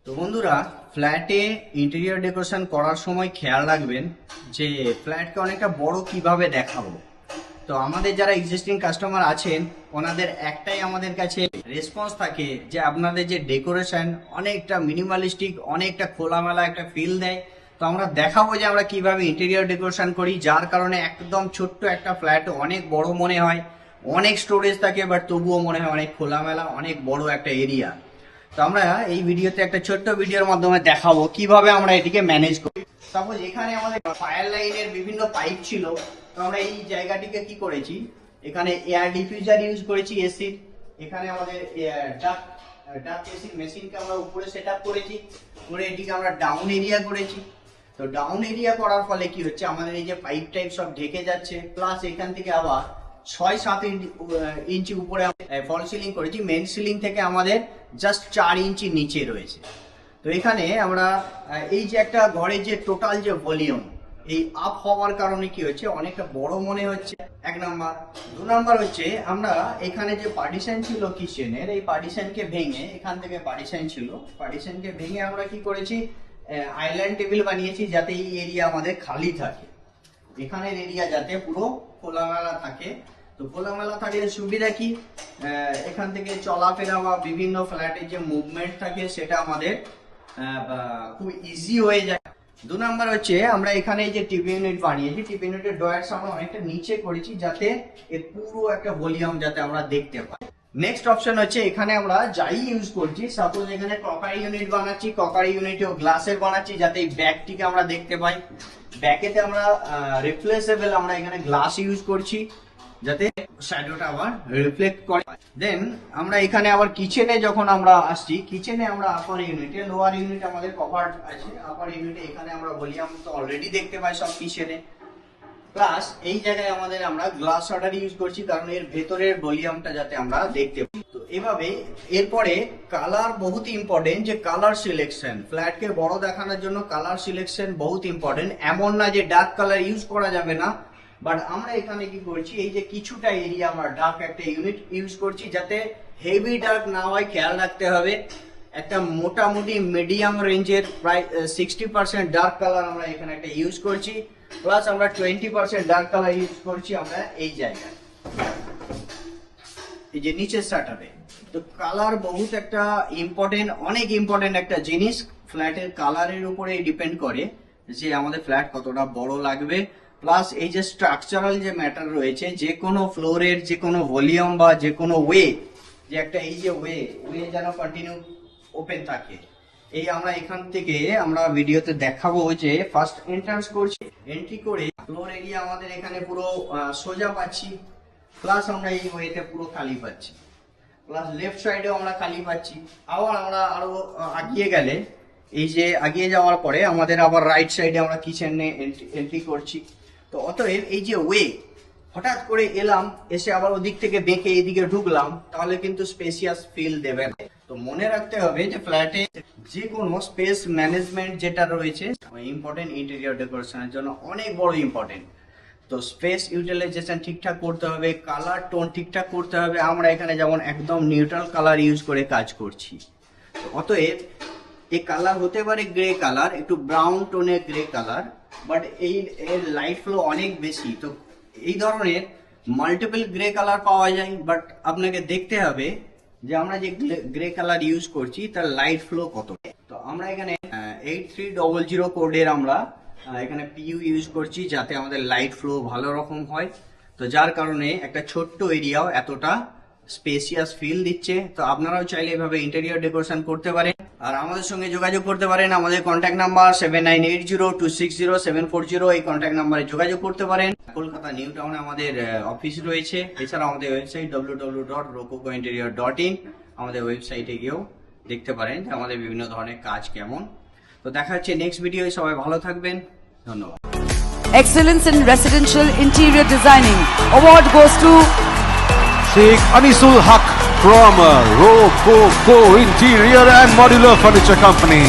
তো বন্ধুরা, ফ্ল্যাটে ইন্টেরিয়র ডেকোরেশন করার সময় খেয়াল রাখবেন যে ফ্ল্যাটকে অনেকটা বড় কিভাবে দেখাবো। তো আমাদের যারা এক্সিস্টিং কাস্টমার আছেন ওনাদের একটাই আমাদের কাছে রেসপন্স থাকে যে আপনাদের যে ডেকোরেশন অনেকটা মিনিমালিস্টিক, অনেকটা খোলামেলা একটা ফিল দেয়। তো আমরা দেখাবো যে আমরা কিভাবে ইন্টেরিয়র ডেকোরেশন করি, যার কারণে একদম ছোট্ট একটা ফ্ল্যাট অনেক বড় মনে হয়, অনেক স্টোরেজ থাকে, বাট তবুও মনে হয় অনেক খোলামেলা, অনেক বড় একটা এরিয়া। তো আমরা এই ভিডিওতে একটা ছোট্ট ভিডিওর মাধ্যমে দেখাবো কিভাবে আমরা এটিকে ম্যানেজ করি। সাপোজ এখানে আমাদের ফায়ার লাইনের বিভিন্ন পাইপ ছিল, তো আমরা এই জায়গাটিকে কি করেছি, এখানে এয়ার ডিফিউজার ইউজ করেছি এসির। এখানে আমাদের ডাক্ট এসির মেশিনকে আমরা উপরে সেট আপ করেছি, করে এটিকে আমরা ডাউন এরিয়া করেছি। তো ডাউন এরিয়া করার ফলে কি হচ্ছে, আমাদের এই যে পাইপ টাইপ সব ঢেকে যাচ্ছে, প্লাস এখান থেকে আবার 6-7 ইঞ্চি উপরে ফল সিলিং করেছি। মেন সিলিং থেকে আমাদের জাস্ট 4 ইঞ্চি নিচে রয়েছে। তো এখানে আমরা এই যে একটা ঘরের যে টোটাল যে ভলিউম, এই আপ হওয়ার কারণে কি হচ্ছে, অনেকটা বড় মনে হচ্ছে, এক নাম্বার। 2 নাম্বার হচ্ছে আমরা এখানে যে পার্টিশন ছিল কিচেনের, এই পার্টিশনকে ভেঙে, এখান থেকে পার্টিশন ছিল, পার্টিশনকে ভেঙে আমরা কি করেছি, আইল্যান্ড টেবিল বানিয়েছি যাতে এই এরিয়া আমাদের খালি থাকে, এখানের এরিয়া যাতে পুরো খোলামেলা থাকে। তো খোলামেলা থাকে সুবিধা কি, এখান থেকে চলাফেরা বা বিভিন্ন ফ্ল্যাটের যে মুভমেন্ট থাকে সেটা আমাদের খুব ইজি হয়ে যায়। 2 নাম্বার হচ্ছে আমরা এখানে এই যে টিভি ইউনিট বানিয়েছি, টিভি ইউনিটের ডয়ার্স আমরা অনেকটা নিচে করেছি যাতে এর পুরো একটা ভলিউম যাতে আমরা দেখতে পাই। নেক্সট অপশন হচ্ছে এখানে আমরা যাই ইউজ করছি, সাপোজ এখানে ক্রকারি ইউনিট বানাচ্ছি, ক্রকারি ইউনিটেও গ্লাসের বানাচ্ছি যাতে এই ব্যাগটিকে আমরা দেখতে পাই। ব্যাকেতে আমরা রিপ্লেসেবল আমরা এখানে গ্লাস ইউজ করছি যাতে শ্যাডোটা আবার রিফ্লেক্ট করে। দেন আমরা এখানে আবার কিচেনে যখন আমরা আসছি, কিচেনে আমরা আপার ইউনিটে, লোয়ার ইউনিট আমাদের কভার আছে, আপার ইউনিটে এখানে আমরা ভলিউম তো অলরেডি দেখতে পাই সব কিচেনে, প্লাস এই জায়গায় আমাদের আমরা গ্লাস শাটার ইউজ করছি কারণ এর ভেতরের ভলিউমটা যাতে আমরা দেখতে পাই। তো এভাবে এরপরে কালার বহুত ইম্পর্টেন্ট, যে কালার সিলেকশন, ফ্ল্যাটকে বড় দেখানোর জন্য কালার সিলেকশন বহুত ইম্পর্টেন্ট। এমন না যে ডার্ক কালার ইউজ করা যাবে না, বাট আমরা এখানে কি করছি, এই যে কিছুটা এরিয়া আমরা ডার্ক একটা ইউনিট ইউজ করছি যাতে হেভি ডার্ক না হয়, খেয়াল রাখতে হবে। একটা মোটামুটি মিডিয়াম রেঞ্জের প্রায় 60% ডার্ক কালার আমরা এখানে একটা ইউজ করছি, প্লাস আমরা 20% ডার্ক কালার ইউজ করছি আমরা এই জায়গায়, এই যে নিচের শাটারে। তো কালার বহুত একটা ইম্পর্টেন্ট, অনেক ইম্পর্টেন্ট একটা জিনিস। ফ্ল্যাটের কালারের উপরে ডিপেন্ড করে যে আমাদের ফ্ল্যাট কতটা বড় লাগবে, প্লাস এই যে স্ট্রাকচারাল যে ম্যাটার রয়েছে, যে কোনো ফ্লোরের যে কোনো ভলিউম বা যে কোনো ওয়ে, যে একটা এই যে ওয়ে যেন কন্টিনিউ ওপেন থাকে। এই আমরা এখান থেকে আমরা ভিডিওতে দেখাবো যে ফার্স্ট এন্ট্রান্স করছি, এন্ট্রি করে ফ্লোর এরিয়া আমাদের এখানে পুরো সোজা পাচ্ছি, প্লাস আমরা এই ওয়েতে পুরো খালি পাচ্ছি, প্লাস লেফট সাইডেও আমরা খালি পাচ্ছি। আবার আমরা আরো আগিয়ে গেলে, এই যে আগিয়ে যাওয়ার পরে আমাদের আবার রাইট সাইডে আমরা কিচেনে এন্ট্রি করছি। তো অতএব এই যে ওয়ে, হঠাৎ করে এলাম, এসে আবার ওদিক থেকে বেঁকে এদিকে ঢুকলাম, তাহলে কিন্তু স্পেসিয়াস ফিল দেবে না। তো মনে রাখতে হবে যে ফ্ল্যাটে যে কোনো স্পেস ম্যানেজমেন্ট যেটা রয়েছে ইম্পর্টেন্ট, ইন্টেরিয়র ডেকোরেশনের জন্য অনেক বড় ইম্পর্টেন্ট। তো স্পেস ইউটিলাইজেশন ঠিকঠাক করতে হবে, কালার টোন ঠিকঠাক করতে হবে। আমরা এখানে যেমন একদম নিউট্রাল কালার ইউজ করে কাজ করছি। তো অতএব এই কালার হতে পারে গ্রে কালার, একটু ব্রাউন টোনের গ্রে কালার, বাট এর লাইট ফ্লো অনেক বেশি। তো এই ধরনের মাল্টিপল গ্রে কালার পাওয়া যায়, বাট আপনাকে দেখতে হবে যে আমরা যে গ্রে কালার ইউজ করছি তার লাইট ফ্লো কত। তো আমরা এখানে 8300 কোডের আমরা এখানে পিইউ ইউজ করছি যাতে আমাদের লাইট ফ্লো ভালো রকম হয়। তো যার কারণে একটা ছোট্ট এরিয়াও এতটা স্পেসিয়াস ফিল দিচ্ছে। তো আপনারাও চাইলে এভাবে ইন্টেরিয়র ডেকোরেশন করতে পারেন, আর আমাদের সঙ্গে যোগাযোগ করতে পারেন। আমাদের কন্ট্যাক্ট নাম্বার 7980260740, এই কন্ট্যাক্ট নাম্বারে যোগাযোগ করতে পারেন। কলকাতা নিউ টাউনে আমাদের অফিস রয়েছে, এছাড়া আমাদের ওয়েবসাইট www.rococointerior.in, আমাদের ওয়েবসাইটে গিয়েও দেখতে পারেন যে আমাদের বিভিন্ন ধরনের কাজ কেমন। তো দেখা হচ্ছে নেক্সট ভিডিও, সবাই ভালো থাকবেন, ধন্যবাদ। Excellence in Residential Interior Designing award goes to Sheikh Anisul Haq from Rococo Interior and Modular Furniture Company.